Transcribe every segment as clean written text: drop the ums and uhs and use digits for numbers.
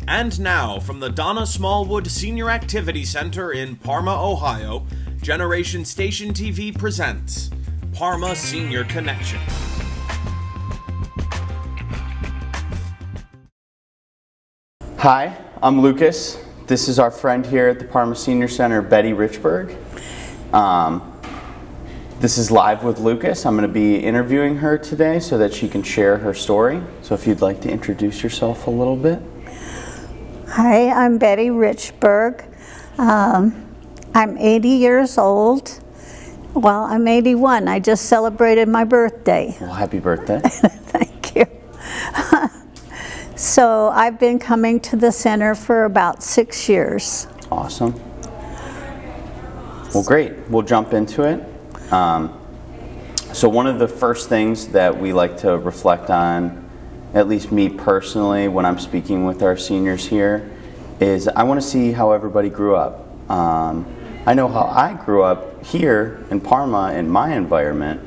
And now, from the Donna Smallwood Senior Activity Center in Parma, Ohio, Generation Station TV presents Parma Senior Connection. Hi, I'm Lukas. This is our friend here at the Parma Senior Center, Betty Richburg. This is Live with Lukas. I'm going to be interviewing her today so that she can share her story. So if you'd like to introduce yourself a little bit. Hi, I'm Betty Richburg. I'm 80 years old. Well, I'm 81. I just celebrated my birthday. Well, happy birthday. Thank you. So I've been coming to the center for about 6 years. Awesome. Well, great. We'll jump into it. So one of the first things that we like to reflect on, at least me personally, when I'm speaking with our seniors here, is I want to see how everybody grew up. I know how I grew up here in Parma in my environment,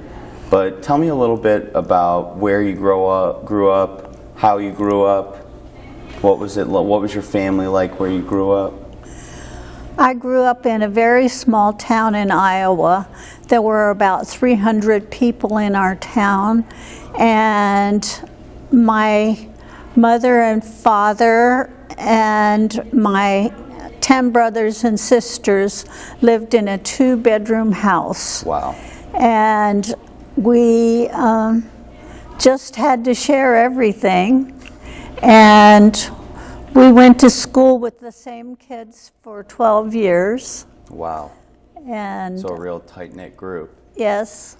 but tell me a little bit about where you grew up, how you grew up. What was your family like where you grew up? I grew up in a very small town in Iowa. There were about 300 people in our town, and my mother and father and my 10 brothers and sisters lived in a 2-bedroom house. Wow. And we just had to share everything. And we went to school with the same kids for 12 years. Wow. And so a real tight-knit group. Yes.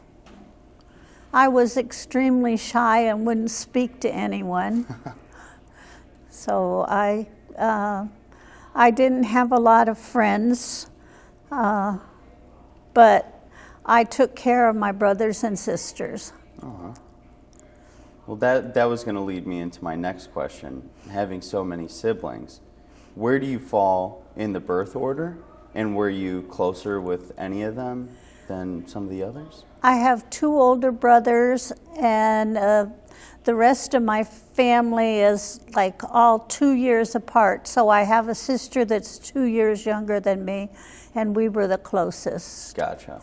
I was extremely shy and wouldn't speak to anyone. So I didn't have a lot of friends, but I took care of my brothers and sisters. Uh-huh. Well, that was going to lead me into my next question. Having so many siblings, where do you fall in the birth order, and were you closer with any of them than some of the others? I have 2 older brothers, and the rest of my family is like all 2 years apart. So I have a sister that's 2 years younger than me, and we were the closest. Gotcha.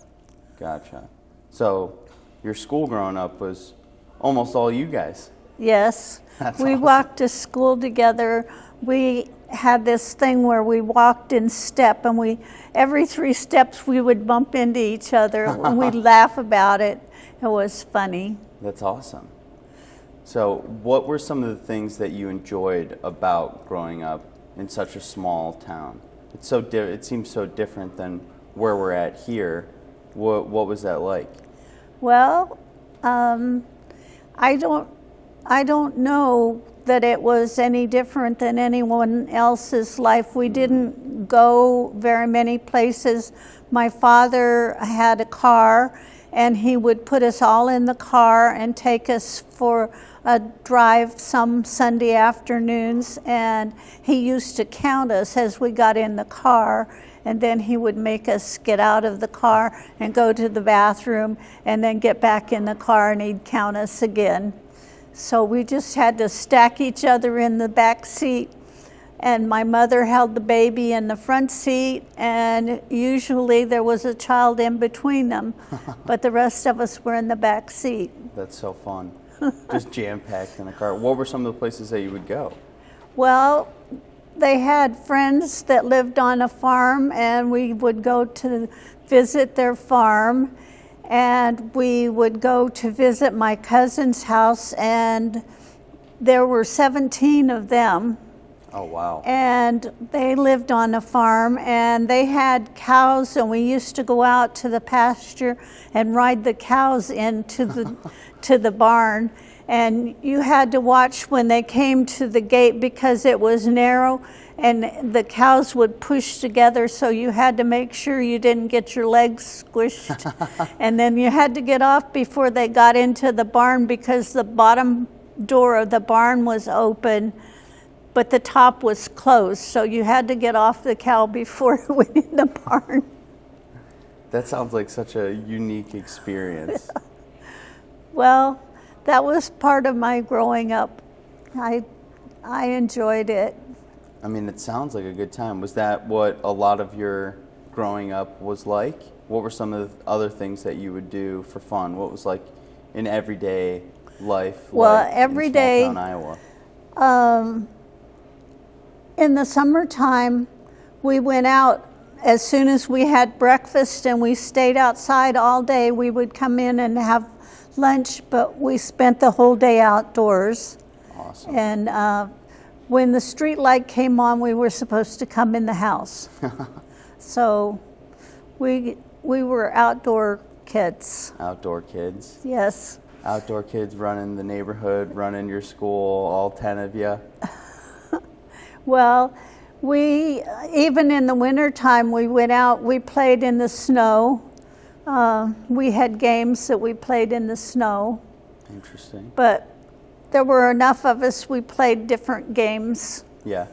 So your school growing up was almost all you guys. Yes. That's we awesome. Walked to school together. We had this thing where we walked in step, and every 3 steps we would bump into each other, and we'd laugh about it. It was funny. That's awesome. So what were some of the things that you enjoyed about growing up in such a small town? It seems so different than where we're at here. What was that like? Well, I don't know that it was any different than anyone else's life. We didn't go very many places. My father had a car, and he would put us all in the car and take us for a drive some Sunday afternoons, and he used to count us as we got in the car, and then he would make us get out of the car and go to the bathroom and then get back in the car, and he'd count us again. So we just had to stack each other in the back seat, and my mother held the baby in the front seat, and usually there was a child in between them, but the rest of us were in the back seat. That's so fun. Just jam-packed in a car. What were some of the places that you would go? Well, they had friends that lived on a farm, and we would go to visit their farm. And we would go to visit my cousin's house, and there were 17 of them. Oh, wow. And they lived on a farm, and they had cows, and we used to go out to the pasture and ride the cows into the barn. And you had to watch when they came to the gate because it was narrow, and the cows would push together, so you had to make sure you didn't get your legs squished. And then you had to get off before they got into the barn because the bottom door of the barn was open, but the top was closed, so you had to get off the cow before it went in the barn. That sounds like such a unique experience. Well, that was part of my growing up. I enjoyed it. I mean, it sounds like a good time. Was that what a lot of your growing up was like? What were some of the other things that you would do for fun? What was like in everyday life like every in day, small town Iowa? In the summertime, we went out as soon as we had breakfast and we stayed outside all day. We would come in and have lunch, but we spent the whole day outdoors. Awesome. And when the street light came on, we were supposed to come in the house. So we were outdoor kids. Outdoor kids? Yes. Outdoor kids running the neighborhood, running your school, all 10 of you? Well, even in the wintertime, we went out, we played in the snow. We had games that we played in the snow. Interesting. But there were enough of us, we played different games. Yeah.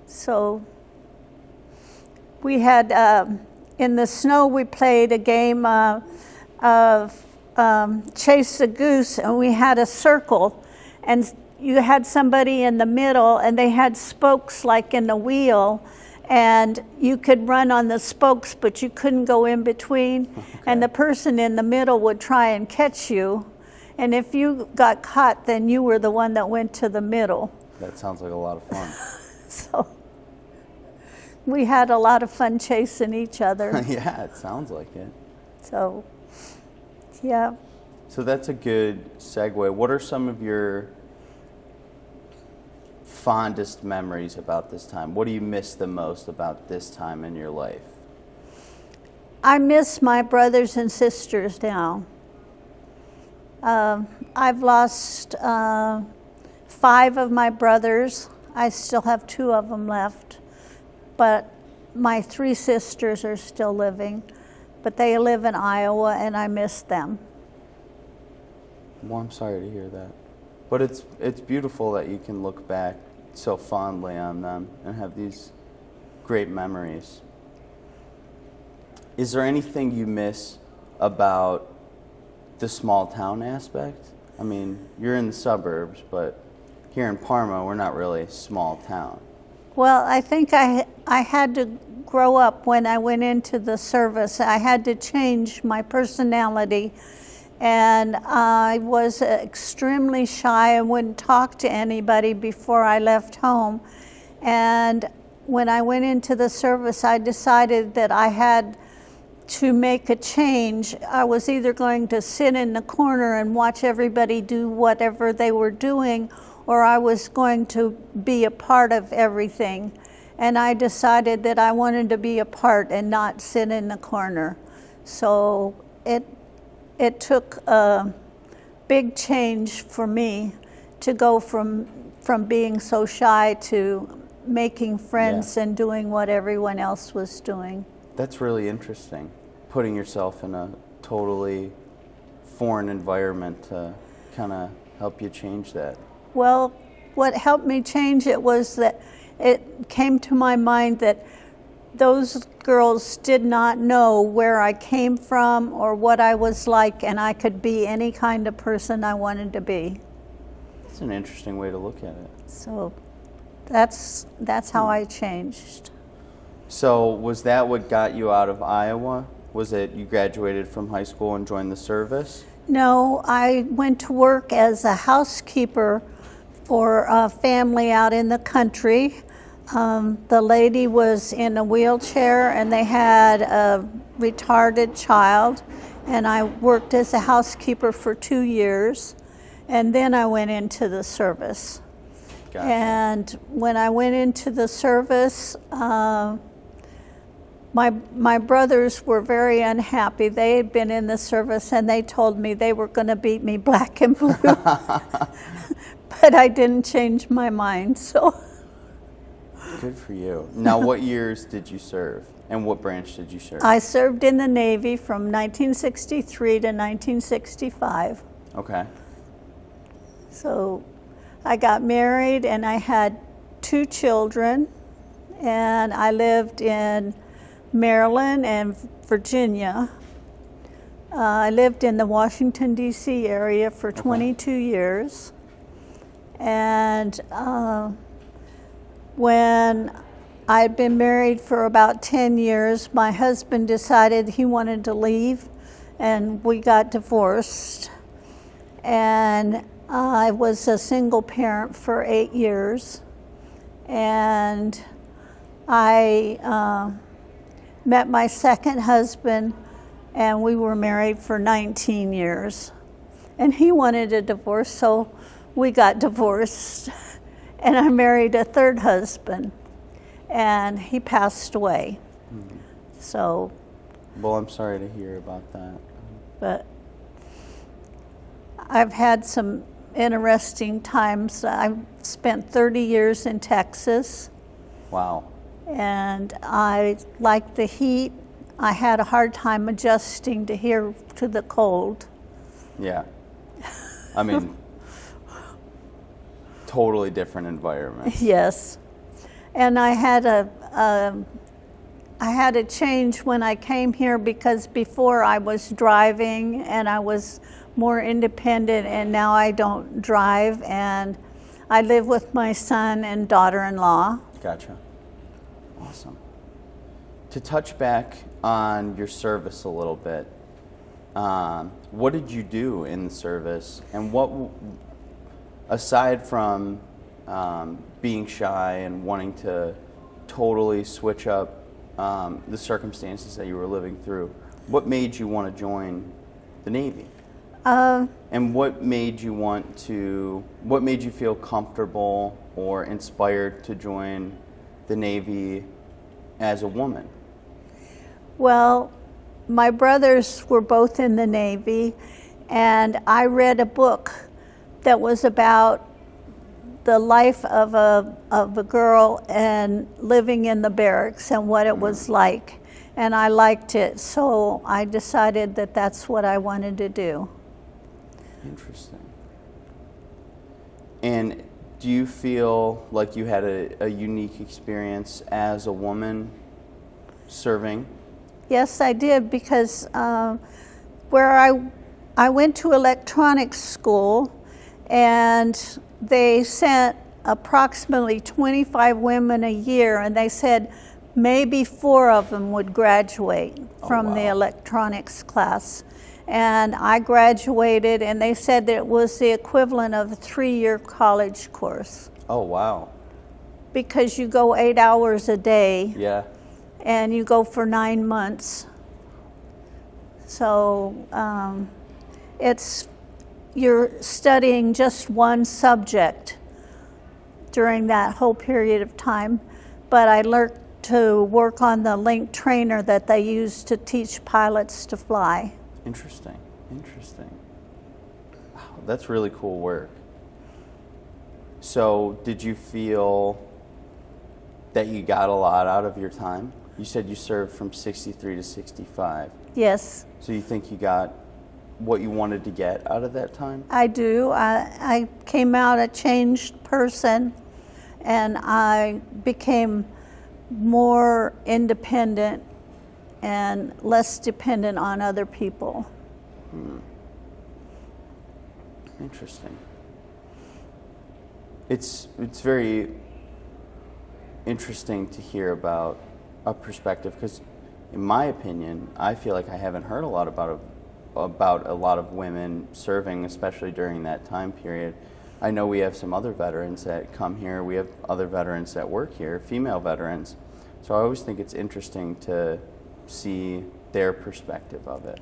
So we had, in the snow, we played a game of Chase the Goose, and we had a circle, and you had somebody in the middle, and they had spokes like in the wheel, and you could run on the spokes, but you couldn't go in between. Okay. And the person in the middle would try and catch you, and if you got caught, then you were the one that went to the middle. That sounds like a lot of fun. So we had a lot of fun chasing each other. Yeah, it sounds like it. So, yeah. So that's a good segue. What are some of your fondest memories about this time? What do you miss the most about this time in your life? I miss my brothers and sisters now. I've lost 5 of my brothers. I still have 2 of them left. But my 3 sisters are still living. But they live in Iowa, and I miss them. Well, I'm sorry to hear that. But it's beautiful that you can look back so fondly on them and have these great memories. Is there anything you miss about the small town aspect? I mean, you're in the suburbs, but here in Parma, we're not really a small town. Well, I think I had to grow up when I went into the service. I had to change my personality. And I was extremely shy and wouldn't talk to anybody before I left home. And when I went into the service, I decided that I had to make a change. I was either going to sit in the corner and watch everybody do whatever they were doing, or I was going to be a part of everything. And I decided that I wanted to be a part and not sit in the corner. So it took a big change for me to go from being so shy to making friends and doing what everyone else was doing. That's really interesting, putting yourself in a totally foreign environment to kind of help you change that. Well, what helped me change it was that it came to my mind that those girls did not know where I came from or what I was like, and I could be any kind of person I wanted to be. That's an interesting way to look at it. So that's how I changed. So was that what got you out of Iowa? Was it you graduated from high school and joined the service? No, I went to work as a housekeeper for a family out in the country. The lady was in a wheelchair and they had a retarded child, and I worked as a housekeeper for 2 years, and then I went into the service. Gotcha. And when I went into the service, my brothers were very unhappy. They had been in the service and they told me they were going to beat me black and blue. But I didn't change my mind, so. Good for you. Now, what years did you serve, and what branch did you serve? I served in the Navy from 1963 to 1965. Okay. So I got married and I had 2 children, and I lived in Maryland and Virginia. I lived in the Washington, D.C. area for 22 years. And when I'd been married for about 10 years. My husband decided he wanted to leave, and we got divorced. And I was a single parent for 8 years. And I met my second husband, and we were married for 19 years. And he wanted a divorce, so we got divorced. And I married a third husband, and he passed away. Mm-hmm. So. Well, I'm sorry to hear about that. But I've had some interesting times. I've spent 30 years in Texas. Wow. And I like the heat. I had a hard time adjusting to here to the cold. Yeah. I mean, totally different environment. Yes. And I had a change when I came here, because before I was driving and I was more independent, and now I don't drive, and I live with my son and daughter-in-law. Gotcha. Awesome. To touch back on your service a little bit, what did you do in the service, and what, aside from being shy and wanting to totally switch up the circumstances that you were living through, what made you want to join the Navy? And what made you feel comfortable or inspired to join the Navy as a woman? Well, my brothers were both in the Navy, and I read a book that was about the life of a girl and living in the barracks and what it was like. And I liked it, so I decided that that's what I wanted to do. Interesting. And do you feel like you had a unique experience as a woman serving? Yes, I did, because where I went to electronics school, and they sent approximately 25 women a year, and they said maybe 4 of them would graduate from the electronics class. And I graduated, and they said that it was the equivalent of a 3-year college course. Oh, wow. Because you go 8 hours a day. Yeah. And you go for 9 months. So you're studying just one subject during that whole period of time. But I learned to work on the link trainer that they use to teach pilots to fly. Interesting. Wow, that's really cool work. So did you feel that you got a lot out of your time? You said you served from 63 to 65. Yes. So you think you got what you wanted to get out of that time? I do. I came out a changed person, and I became more independent and less dependent on other people. Interesting. It's very interesting to hear about a perspective, because in my opinion, I feel like I haven't heard a lot about a lot of women serving, especially during that time period. I know we have some other veterans that come here. We have other veterans that work here, female veterans. So I always think it's interesting to see their perspective of it.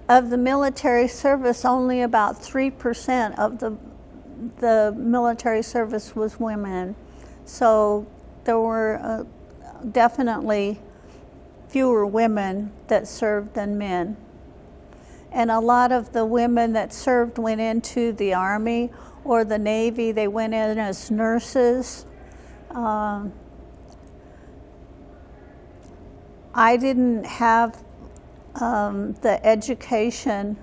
Of the military service, only about 3% of the military service was women. So there were definitely fewer women that served than men. And a lot of the women that served went into the Army or the Navy. They went in as nurses. I didn't have the education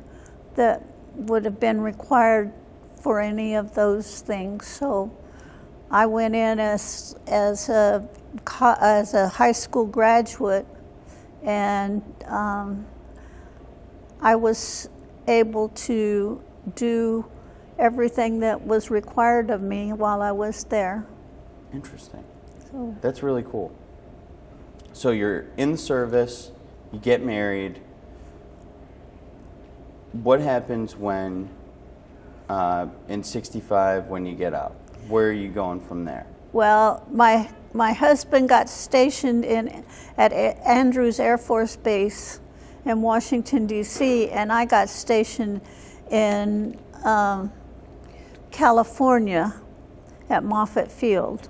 that would have been required for any of those things. So I went in as a high school graduate, and I was able to do everything that was required of me while I was there. Interesting. That's really cool. So you're in service, you get married. What happens when, in 65, when you get out? Where are you going from there? Well, my husband got stationed at Andrews Air Force Base in Washington, D.C., and I got stationed in California at Moffett Field.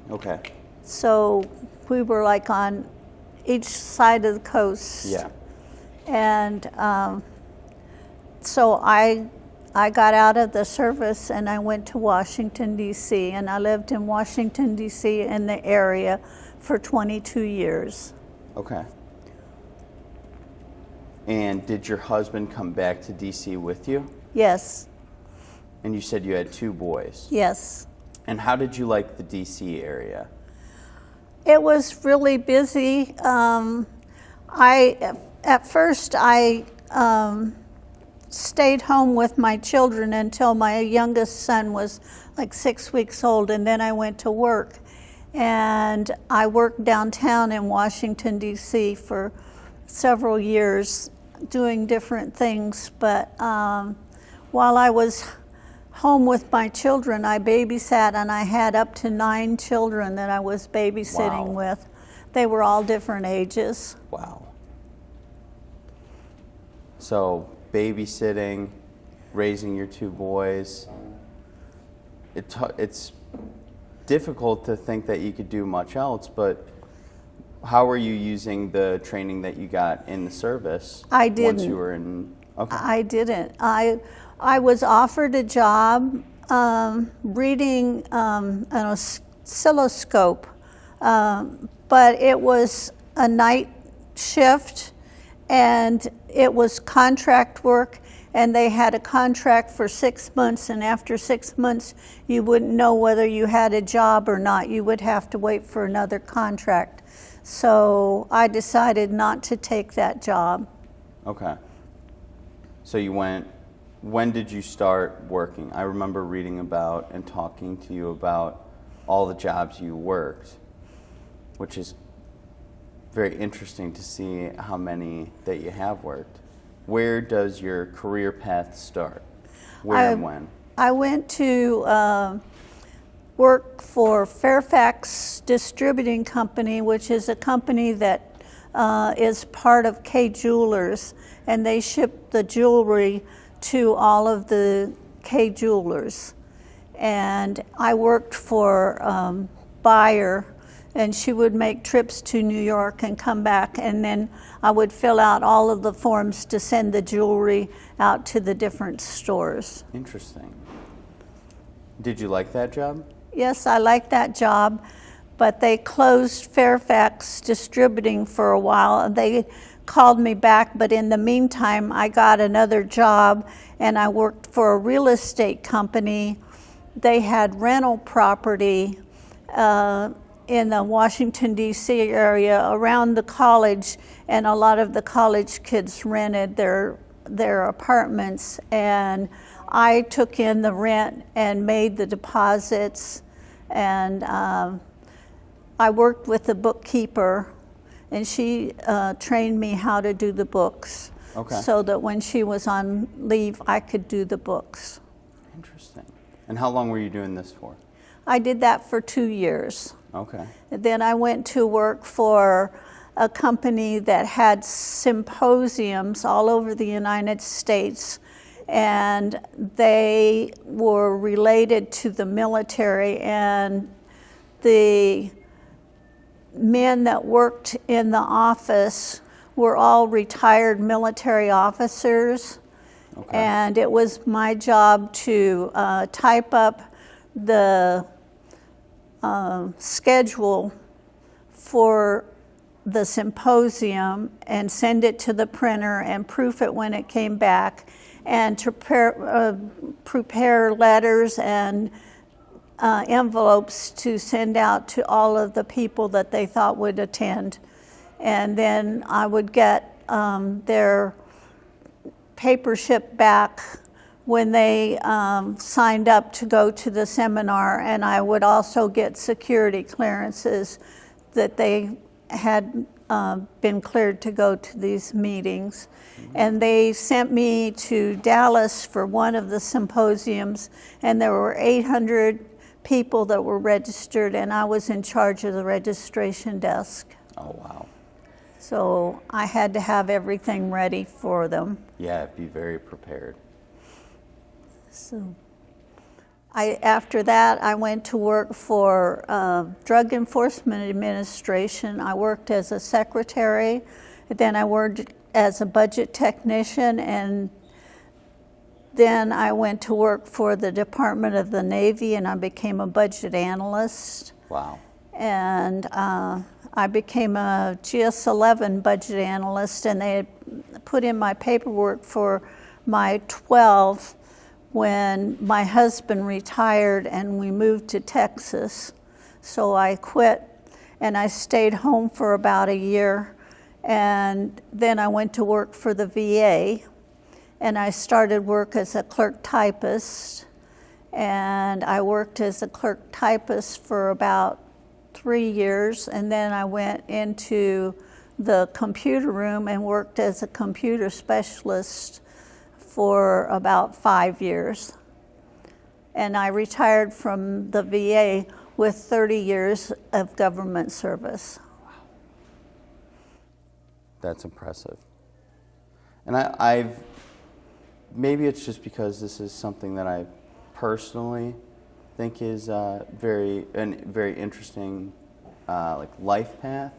Okay. So we were like on each side of the coast. Yeah. And so I got out of the service and I went to Washington, D.C., and I lived in Washington, D.C. in the area for 22 years. Okay. And did your husband come back to D.C. with you? Yes. And you said you had 2 boys. Yes. And how did you like the D.C. area? It was really busy. At first I stayed home with my children until my youngest son was like 6 weeks old, and then I went to work. And I worked downtown in Washington, D.C. for several years doing different things. But while I was home with my children, I babysat, and I had up to 9 children that I was babysitting with. They were all different ages. Wow. So babysitting, raising your 2 boys, it's difficult to think that you could do much else, but how are you using the training that you got in the service? I didn't. Once you were in, okay. I didn't. I was offered a job reading an oscilloscope, but it was a night shift, and it was contract work, and they had a contract for 6 months, and after 6 months you wouldn't know whether you had a job or not. You would have to wait for another contract. So I decided not to take that job. Okay. So you went, when did you start working? I remember reading about and talking to you about all the jobs you worked, which is very interesting to see how many that you have worked. Where does your career path start? Where and when? I went to work for Fairfax Distributing Company, which is a company that is part of K Jewelers, and they ship the jewelry to all of the K Jewelers. And I worked for buyer, and she would make trips to New York and come back, and then I would fill out all of the forms to send the jewelry out to the different stores. Interesting. Did you like that job? Yes, I liked that job, but they closed Fairfax Distributing for a while. They called me back, but in the meantime, I got another job, and I worked for a real estate company. They had rental property in the Washington, D.C. area around the college, and a lot of the college kids rented their apartments, and I took in the rent and made the deposits, and I worked with the bookkeeper, and she trained me how to do the books. Okay. So that when she was on leave, I could do the books. Interesting. And how long were you doing this for? I did that for 2 years. Okay. Then I went to work for a company that had symposiums all over the United States, and they were related to the military, and the men that worked in the office were all retired military officers. Okay. And it was my job to type up the schedule for the symposium and send it to the printer and proof it when it came back, and to prepare letters and envelopes to send out to all of the people that they thought would attend. And then I would get their paper shipped back when they signed up to go to the seminar, and I would also get security clearances that they had been cleared to go to these meetings. And they sent me to Dallas for one of the symposiums, and there were 800 people that were registered, and I was in charge of the registration desk. Oh, wow. So I had to have everything ready for them. Yeah, be very prepared. So after that, I went to work for Drug Enforcement Administration. I worked as a secretary. Then I worked as a budget technician, and then I went to work for the Department of the Navy, and I became a budget analyst. Wow. And I became a GS11 budget analyst, and they had put in my paperwork for my 12 when my husband retired and we moved to Texas. So I quit and I stayed home for about a year, and then I went to work for the VA, and I started work as a clerk typist, and I worked as a clerk typist for about 3 years, and then I went into the computer room and worked as a computer specialist for about 5 years. And I retired from the VA with 30 years of government service. That's impressive. And I've, maybe it's just because this is something that I personally think is very interesting like life path,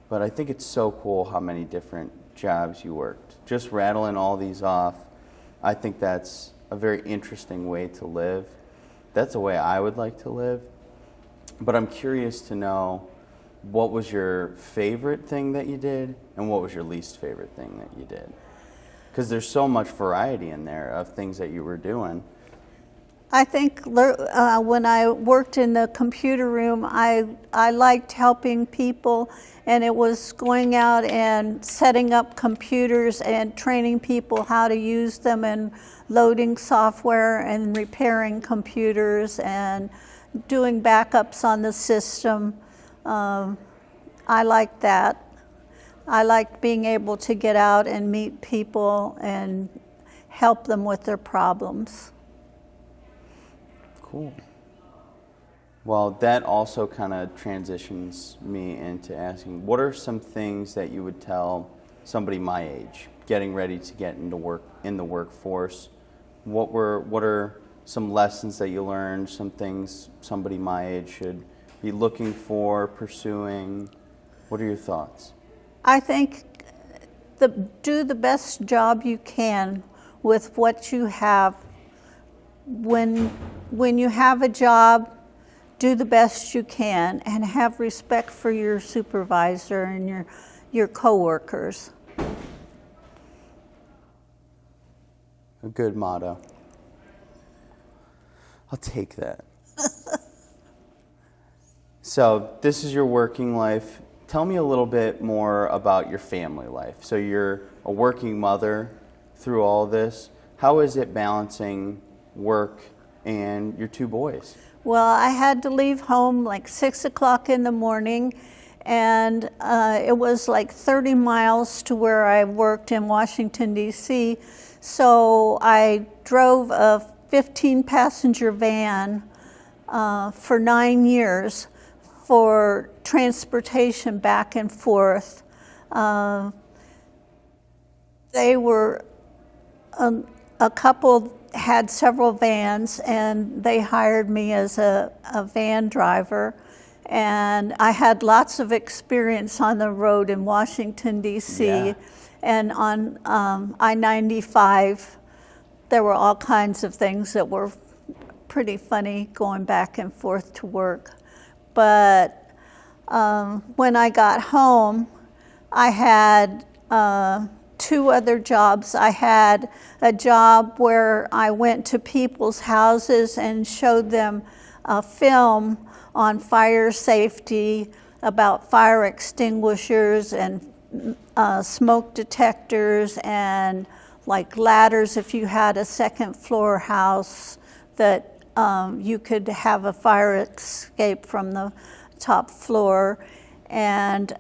but I think it's so cool how many different jobs you worked. Just rattling all these off, I think that's a very interesting way to live. That's a way I would like to live. But I'm curious to know, what was your favorite thing that you did, and what was your least favorite thing that you did? Because there's so much variety in there of things that you were doing. I think when I worked in the computer room, I liked helping people, and it was going out and setting up computers and training people how to use them, and loading software and repairing computers and doing backups on the system. I liked that. I liked being able to get out and meet people and help them with their problems. Cool. Well, that also kind of transitions me into asking, what are some things that you would tell somebody my age, getting ready to get into work in the workforce? What are some lessons that you learned, some things somebody my age should be looking for, pursuing? What are your thoughts? I think do the best job you can with what you have. When you have a job, do the best you can, and have respect for your supervisor and your coworkers. A good motto. I'll take that. So this is your working life. Tell me a little bit more about your family life. So you're a working mother through all this. How is it balancing work and your two boys? Well, I had to leave home like 6 o'clock in the morning, and it was like 30 miles to where I worked in Washington, D.C. So I drove a 15-passenger van for 9 years for transportation back and forth. They were, a couple had several vans, and they hired me as a van driver. And I had lots of experience on the road in Washington, D.C. Yeah. And on I-95, there were all kinds of things that were pretty funny going back and forth to work. But when I got home, I had 2 other jobs. I had a job where I went to people's houses and showed them a film on fire safety, about fire extinguishers and smoke detectors and like ladders if you had a second floor house, that you could have a fire escape from the top floor. And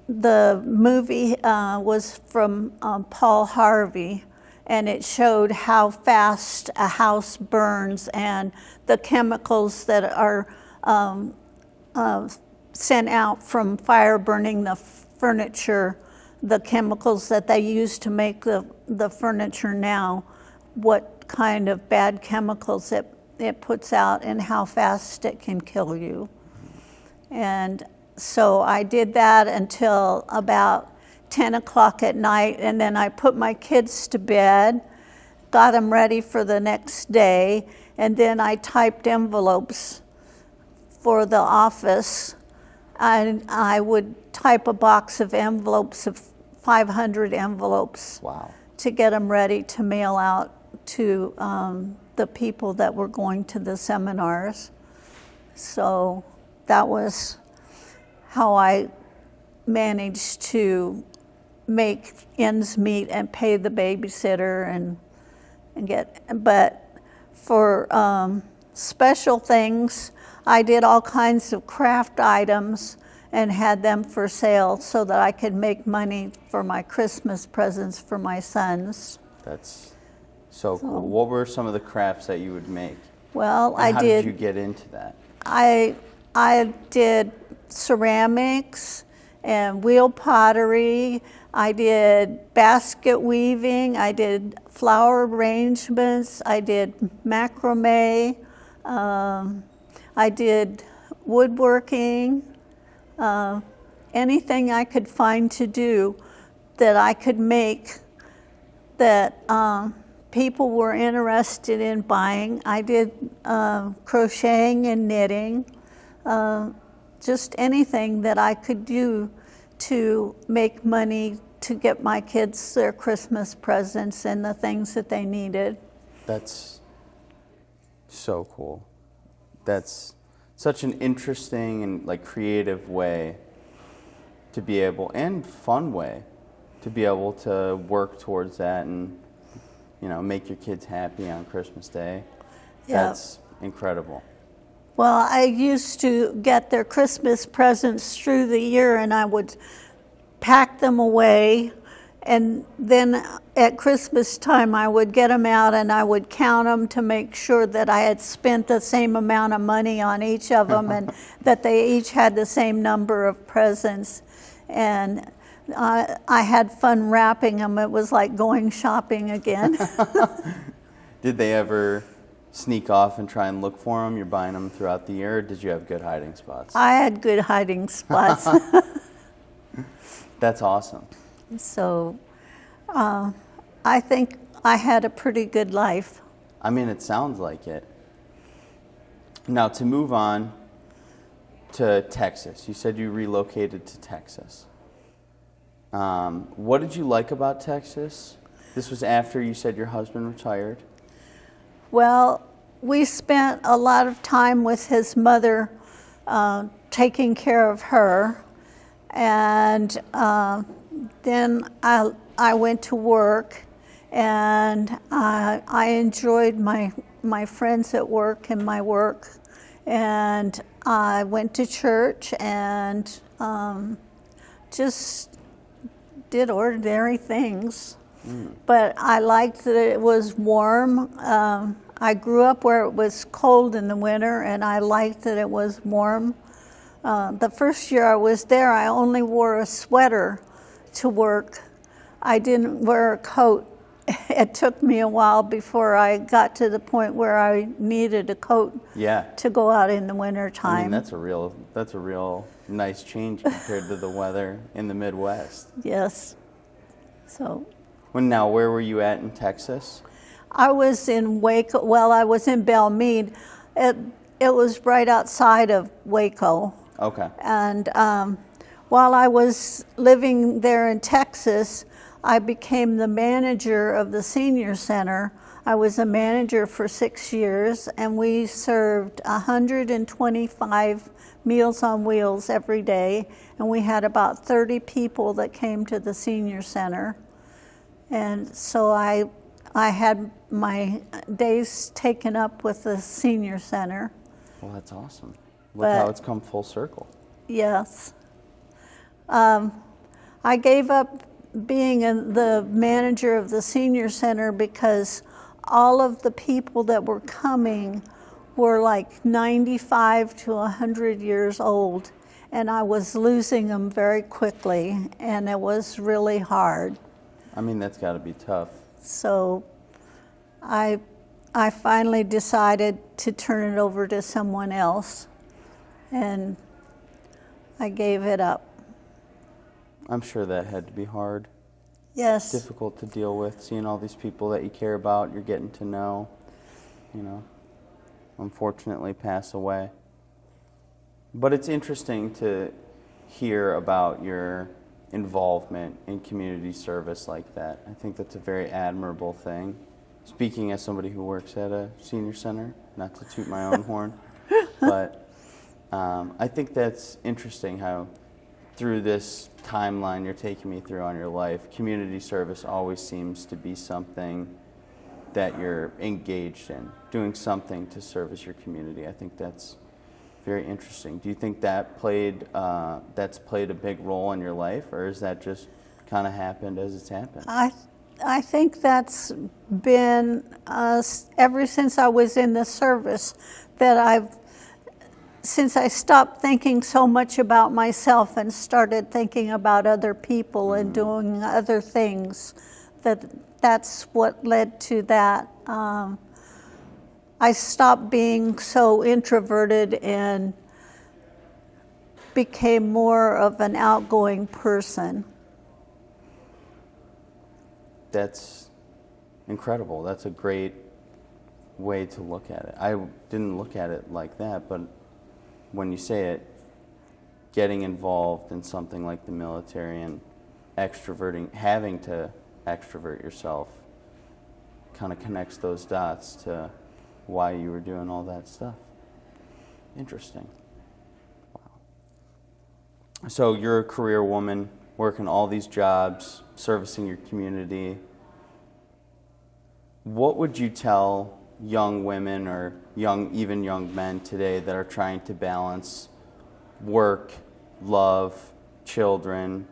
the movie was from Paul Harvey, and it showed how fast a house burns and the chemicals that are sent out from fire burning the furniture, the chemicals that they use to make the furniture now, what kind of bad chemicals it puts out and how fast it can kill you. And so I did that until about 10 o'clock at night, and then I put my kids to bed, got them ready for the next day, and then I typed envelopes for the office. I would type a box of envelopes, of 500 envelopes. Wow. To get them ready to mail out to the people that were going to the seminars. So that was how I managed to make ends meet and pay the babysitter and get, but for special things, I did all kinds of craft items and had them for sale so that I could make money for my Christmas presents for my sons. That's so cool. What were some of the crafts that you would make? Well, How did you get into that? I did ceramics and wheel pottery. I did basket weaving. I did flower arrangements. I did macrame. I did woodworking. Anything I could find to do that I could make that people were interested in buying. I did crocheting and knitting. Just anything that I could do to make money to get my kids their Christmas presents and the things that they needed. That's so cool. That's such an interesting and like creative way to be able, and fun way to be able to work towards that and, you know, make your kids happy on Christmas Day. Yeah. That's incredible. Well, I used to get their Christmas presents through the year, and I would pack them away, and then at Christmas time I would get them out and I would count them to make sure that I had spent the same amount of money on each of them and that they each had the same number of presents. And I had fun wrapping them. It was like going shopping again. Did they ever sneak off and try and look for them? You're buying them throughout the year, or did you have good hiding spots? I had good hiding spots. That's awesome. So I think I had a pretty good life. I mean, it sounds like it. Now, to move on to Texas, you said you relocated to Texas. What did you like about Texas? This was after you said your husband retired. Well, we spent a lot of time with his mother, taking care of her, and then I went to work, and I enjoyed my friends at work and my work, and I went to church and just did ordinary things. But I liked that it was warm. I grew up where it was cold in the winter, and I liked that it was warm. The first year I was there, I only wore a sweater to work. I didn't wear a coat. It took me a while before I got to the point where I needed a coat to go out in the winter time. I mean, that's a real nice change compared to the weather in the Midwest. Yes. So. Now, where were you at in Texas? I was in Waco. Well, I was in Belmead. It was right outside of Waco. Okay. And while I was living there in Texas, I became the manager of the Senior Center. I was a manager for 6 years, and we served 125 Meals on Wheels every day, and we had about 30 people that came to the Senior Center. And so I had my days taken up with the senior center. Well, that's awesome. Look how it's come full circle. Yes. I gave up being the manager of the senior center because all of the people that were coming were like 95 to 100 years old, and I was losing them very quickly, and it was really hard. I mean, that's got to be tough. So I finally decided to turn it over to someone else, and I gave it up. I'm sure that had to be hard. Yes. Difficult to deal with, seeing all these people that you care about, you're getting to know, unfortunately pass away. But it's interesting to hear about your involvement in community service like that. I think that's a very admirable thing. Speaking as somebody who works at a senior center, not to toot my own horn, but I think that's interesting how through this timeline you're taking me through on your life, community service always seems to be something that you're engaged in, doing something to service your community. I think that's very interesting. Do you think that that's played a big role in your life, or is that just kind of happened as it's happened? I think that's been ever since I was in the service that since I stopped thinking so much about myself and started thinking about other people and doing other things, that's what led to that. I stopped being so introverted and became more of an outgoing person. That's incredible. That's a great way to look at it. I didn't look at it like that, but when you say it, getting involved in something like the military and having to extrovert yourself kind of connects those dots to why you were doing all that stuff. Interesting. Wow. So you're a career woman, working all these jobs, servicing your community. What would you tell young women or even young men today that are trying to balance work, love, children?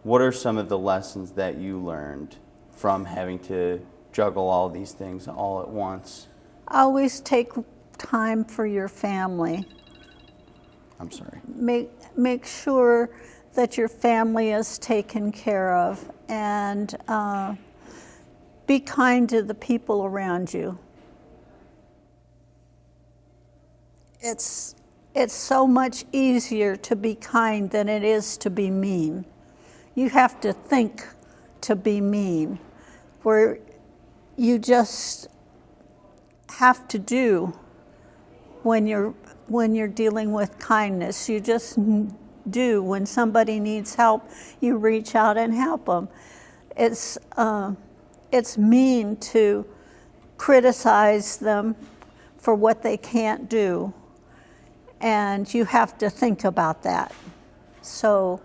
What are some of the lessons that you learned from having to juggle all these things all at once? Always take time for your family. I'm sorry. Make sure that your family is taken care of, and be kind to the people around you. It's so much easier to be kind than it is to be mean. You have to think to be mean, where you just have to do when you're dealing with kindness. You just do. When somebody needs help, you reach out and help them. It's mean to criticize them for what they can't do, and you have to think about that. So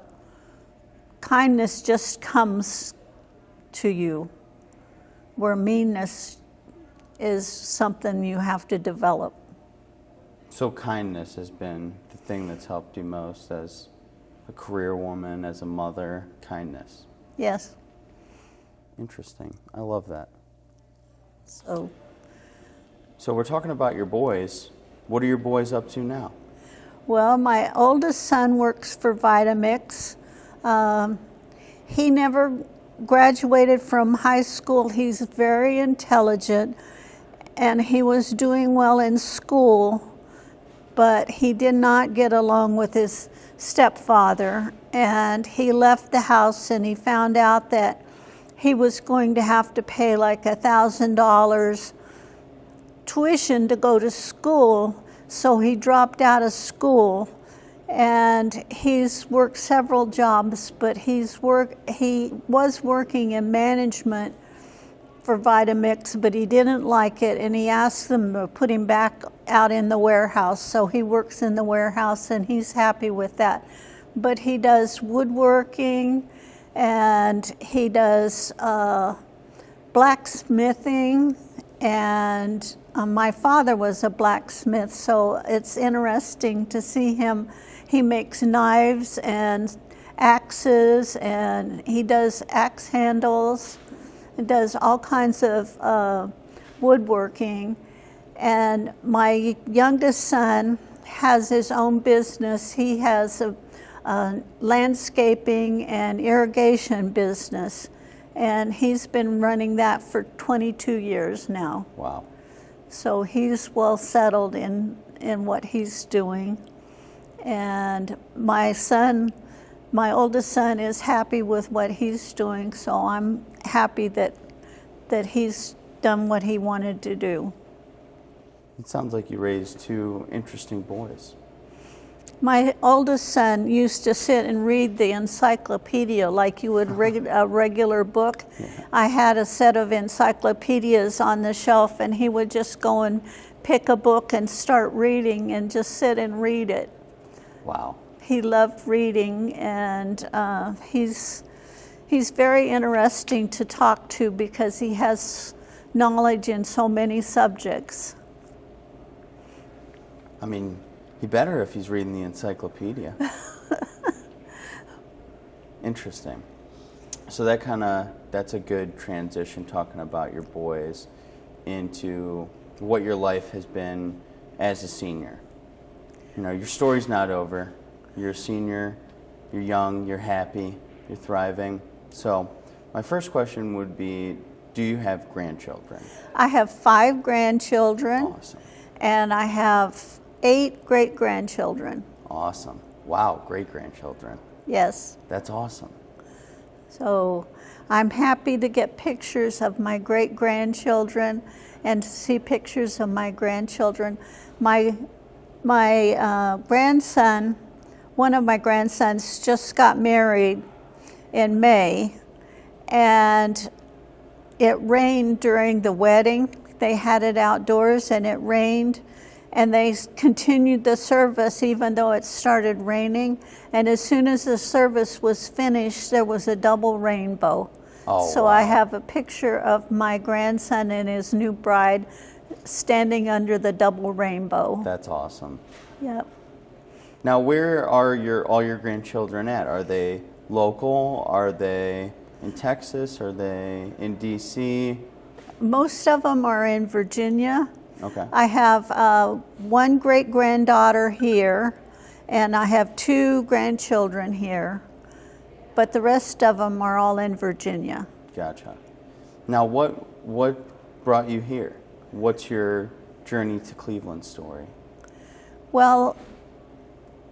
kindness just comes to you, where meanness is something you have to develop. So kindness has been the thing that's helped you most as a career woman, as a mother, kindness. Yes. Interesting. I love that. So we're talking about your boys. What are your boys up to now? Well, my oldest son works for Vitamix. He never graduated from high school. He's very intelligent, and he was doing well in school, but he did not get along with his stepfather, and he left the house, and he found out that he was going to have to pay like $1,000 tuition to go to school. So he dropped out of school, and he's worked several jobs, but he was working in management for Vitamix, but he didn't like it, and he asked them to put him back out in the warehouse. So he works in the warehouse, and he's happy with that. But he does woodworking, and he does blacksmithing, and my father was a blacksmith, so it's interesting to see him. He makes knives and axes, and he does axe handles, and does all kinds of woodworking. And my youngest son has his own business. He has a landscaping and irrigation business, and he's been running that for 22 years now. Wow. So he's well settled in what he's doing. And my oldest son is happy with what he's doing, so I'm happy that he's done what he wanted to do. It sounds like you raised two interesting boys. My oldest son used to sit and read the encyclopedia like you would read a regular book. Yeah. I had a set of encyclopedias on the shelf, and he would just go and pick a book and start reading and just sit and read it. Wow. He loved reading, and he's very interesting to talk to because he has knowledge in so many subjects. I mean, he better if he's reading the encyclopedia. Interesting. So that's a good transition, talking about your boys into what your life has been as a senior. You know, your story's not over. You're a senior, you're young, you're happy, you're thriving. So my first question would be, do you have grandchildren? I have 5 grandchildren. Awesome. And I have 8 great-grandchildren. Awesome. Wow, great-grandchildren. Yes. That's awesome. So I'm happy to get pictures of my great-grandchildren and to see pictures of my grandchildren. My grandson, one of my grandsons, just got married in May, and it rained during the wedding. They had it outdoors, and it rained, and they continued the service even though it started raining. And as soon as the service was finished, there was a double rainbow. Oh, so wow. I have a picture of my grandson and his new bride standing under the double rainbow. That's awesome. Yep. Now, where are all your grandchildren at? Are they local? Are they in Texas? Are they in DC? Most of them are in Virginia. Okay. I have one great-granddaughter here, and I have 2 grandchildren here, but the rest of them are all in Virginia. Gotcha. Now, what brought you here? What's your journey to Cleveland story? Well,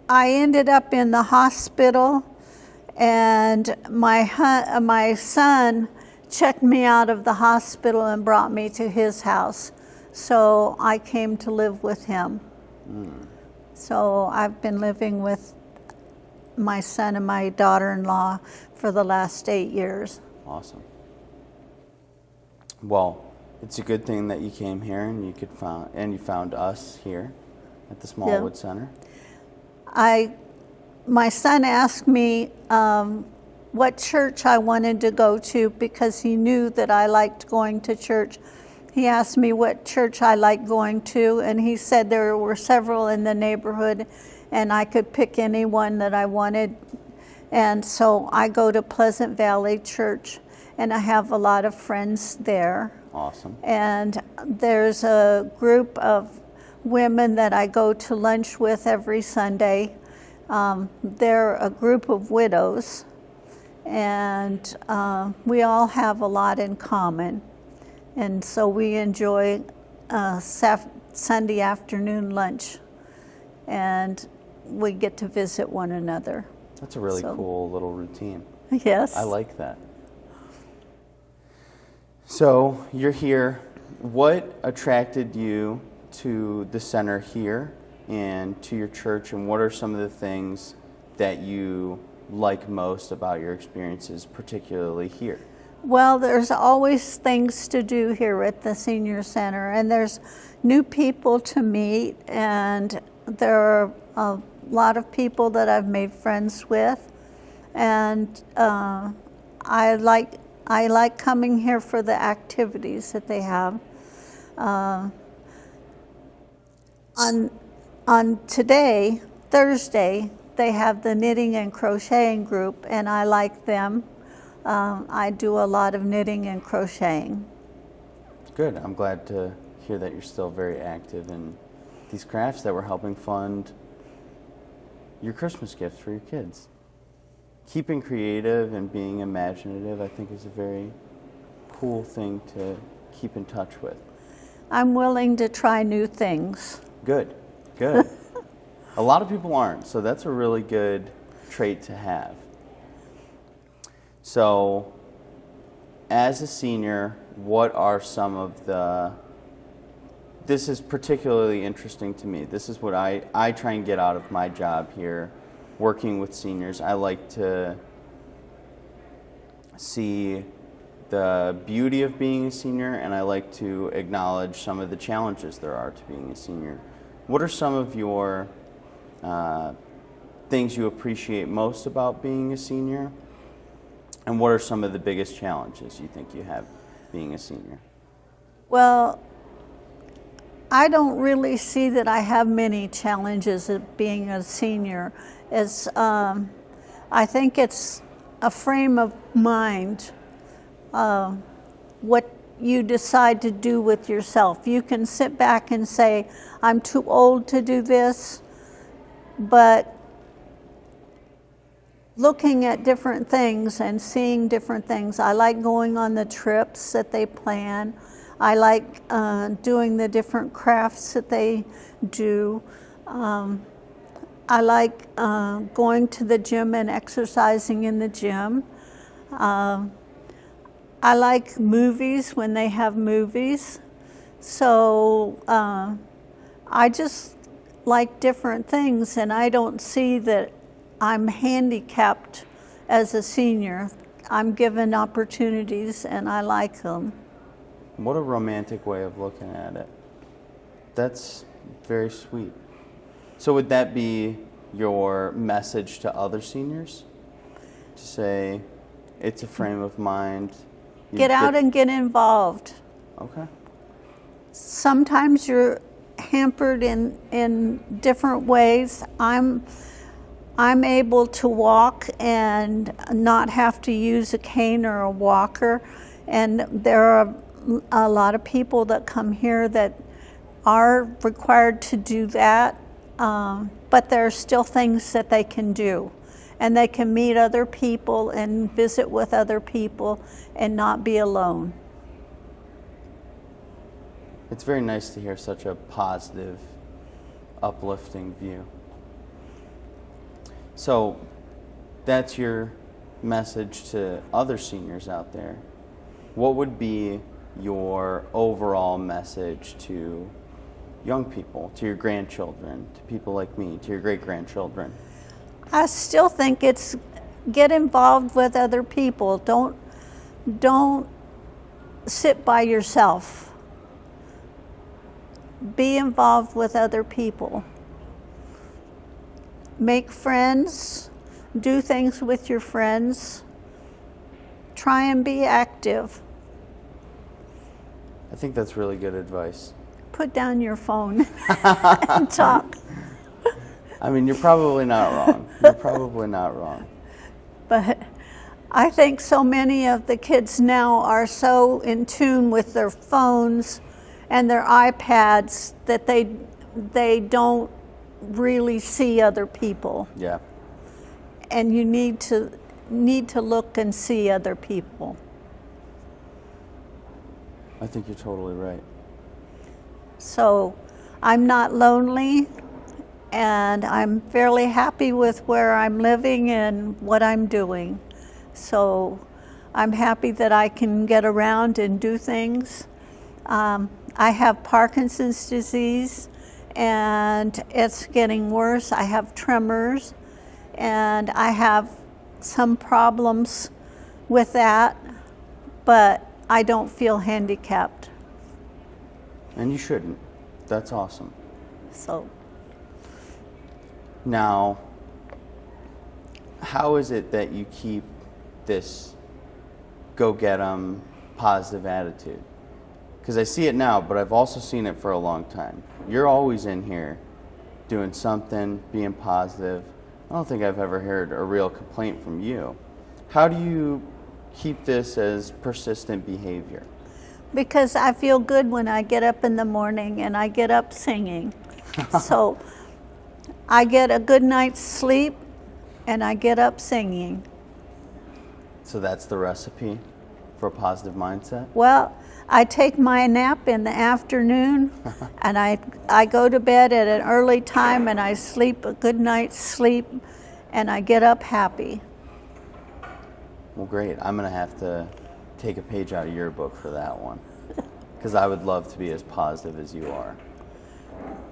I ended up in the hospital, and my son checked me out of the hospital and brought me to his house. So I came to live with him. So I've been living with my son and my daughter-in-law for the last 8 years. Awesome. Well, it's a good thing that you came here and you found us here at the Smallwood Center. My son asked me what church I wanted to go to because he knew that I liked going to church. He asked me what church I liked going to, and he said there were several in the neighborhood, and I could pick any one that I wanted. And so I go to Pleasant Valley Church, and I have a lot of friends there. Awesome. And there's a group of women that I go to lunch with every Sunday. They're a group of widows, and we all have a lot in common. And so we enjoy Sunday afternoon lunch, and we get to visit one another. That's a really cool little routine. Yes. I like that. So you're here. What attracted you to the center here and to your church, and what are some of the things that you like most about your experiences, particularly here? Well, there's always things to do here at the Senior Center, and there's new people to meet, and there are a lot of people that I've made friends with, and I like I like coming here for the activities that they have. On today, Thursday, they have the knitting and crocheting group, and I like them. I do a lot of knitting and crocheting. Good. I'm glad to hear that you're still very active in these crafts that were helping fund your Christmas gifts for your kids. Keeping creative and being imaginative, I think, is a very cool thing to keep in touch with. I'm willing to try new things. Good, good. A lot of people aren't, so that's a really good trait to have. So, as a senior, what are some of this is particularly interesting to me. This is what I try and get out of my job here, working with seniors. I like to see the beauty of being a senior, and I like to acknowledge some of the challenges there are to being a senior. What are some of your things you appreciate most about being a senior? And what are some of the biggest challenges you think you have being a senior? Well, I don't really see that I have many challenges of being a senior. I think it's a frame of mind, what you decide to do with yourself. You can sit back and say, I'm too old to do this, but looking at different things and seeing different things. I like going on the trips that they plan. I like doing the different crafts that they do. I like going to the gym and exercising in the gym. I like movies when they have movies. So I just like different things, and I don't see that I'm handicapped as a senior. I'm given opportunities and I like them. What a romantic way of looking at it. That's very sweet. So would that be your message to other seniors? To say, it's a frame of mind. Get out and get involved. Okay. Sometimes you're hampered in different ways. I'm able to walk and not have to use a cane or a walker, and there are a lot of people that come here that are required to do that, but there are still things that they can do, and they can meet other people and visit with other people and not be alone. It's very nice to hear such a positive, uplifting view. So that's your message to other seniors out there. What would be your overall message to young people, to your grandchildren, to people like me, to your great-grandchildren? I still think it's get involved with other people. Don't sit by yourself. Be involved with other people. Make friends, do things with your friends. Try and be active. I think that's really good advice. Put down your phone and talk. I mean, you're probably not wrong. You're probably not wrong. But I think so many of the kids now are so in tune with their phones and their iPads that they don't really see other people. Yeah. And you need to look and see other people. I think you're totally right. So I'm not lonely, and I'm fairly happy with where I'm living and what I'm doing. So I'm happy that I can get around and do things. I have Parkinson's disease, and it's getting worse. I have tremors, and I have some problems with that, but I don't feel handicapped. And you shouldn't. That's awesome. So now, how is it that you keep this go get 'em positive attitude. Because I see it now, but I've also seen it for a long time. You're always in here doing something, being positive. I don't think I've ever heard a real complaint from you. How do you keep this as persistent behavior? Because I feel good when I get up in the morning and I get up singing. So I get a good night's sleep and I get up singing. So that's the recipe for a positive mindset? Well, I take my nap in the afternoon and I go to bed at an early time and I sleep a good night's sleep and I get up happy. Well, great. I'm going to have to take a page out of your book for that one, because I would love to be as positive as you are.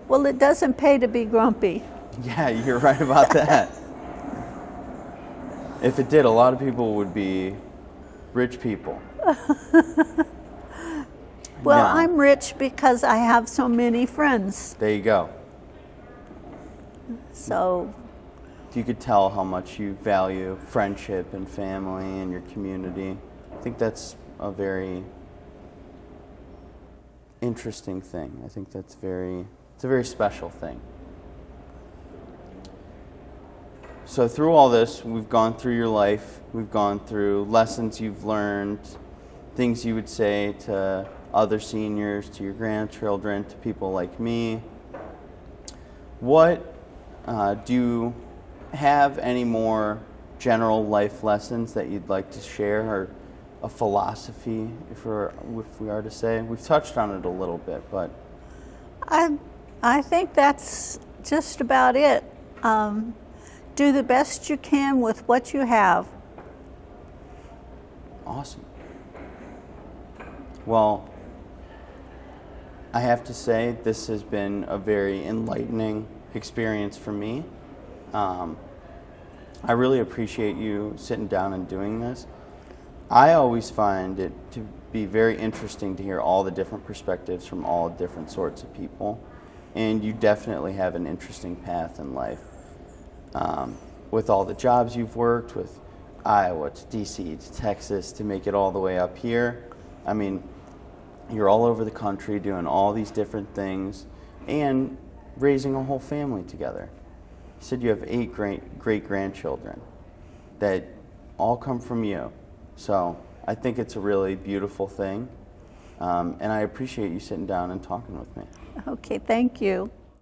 Well, it doesn't pay to be grumpy. Yeah, you're right about that. If it did, a lot of people would be rich people. Well, No. I'm rich because I have so many friends. There you go. So, You could tell how much you value friendship and family and your community. I think that's a very interesting thing. I think it's a very special thing. So through all this, we've gone through your life, we've gone through lessons you've learned, things you would say to other seniors, to your grandchildren, to people like me. What do you have any more general life lessons that you'd like to share, or a philosophy, if we are to say? We've touched on it a little bit, but I think that's just about it. Do the best you can with what you have. awesome. Well, I have to say this has been a very enlightening experience for me. I really appreciate you sitting down and doing this. I always find it to be very interesting to hear all the different perspectives from all different sorts of people, and you definitely have an interesting path in life. With all the jobs you've worked, with Iowa to DC to Texas to make it all the way up here. I mean, you're all over the country doing all these different things and raising a whole family together. You said you have 8 great-grandchildren that all come from you. So I think it's a really beautiful thing. And I appreciate you sitting down and talking with me. Okay, thank you.